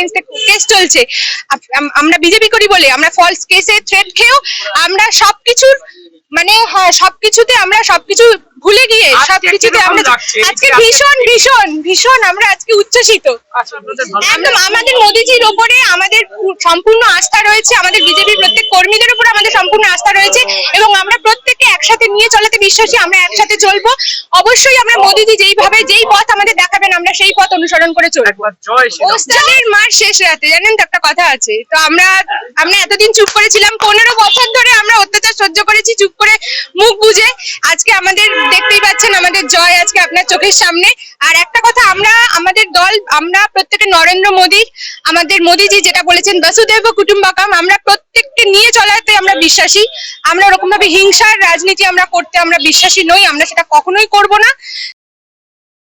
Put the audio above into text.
এগেইনস্টে case চলছে, আমরা BJP করি বলে আমরা ফলস কেসে থ্রেট খেয়েও আমরা সবকিছুর মানে সবকিছুতে আমরা সবকিছু ভুলে গিয়ে সবকিছুতে আমরা আজকে ভীষণ ভীষণ ভীষণ আমরা আজকে উচ্ছ্বসিত। একদম আমাদের মোদিজির ওপরে আমাদের সম্পূর্ণ আস্থা রয়েছে, আমাদের বিজেপির প্রত্যেক কর্মীদের উপর আমাদের সম্পূর্ণ আস্থা রয়েছে এবং আমরা প্রত্যেককে একসাথে নিয়ে চলাতে বিশ্বাসী, আমরা একসাথে চলবো। অবশ্যই আমরা মোদিজি যেইভাবে যেই পথ আমাদের দেখাবেন আমরা সেই পথ অনুসরণ করে চলবো। ওস্তাদের মার শেষ রাতে, জানেন তো একটা কথা আছে, তো আমরা এতদিন চুপ করেছিলাম, 15 বছর ধরে আমরা অত্যাচার সহ্য করেছি চুপ করে মুখ বুজে। আজকে আমাদের দেখতেই পাচ্ছেন আমাদের জয় আজকে আপনার চোখের সামনে। আর একটা কথা, আমাদের দল, আমরা প্রত্যেকে নরেন্দ্র মোদীর, আমাদের মোদীজি যেটা বলেছেন বসুধৈব কুটুম্বকম, আমরা প্রত্যেককে নিয়ে চলাতে আমরা বিশ্বাসী। আমরা ওরকম ভাবে হিংসার রাজনীতি আমরা করতে আমরা বিশ্বাসী নই, আমরা সেটা কখনোই করব না।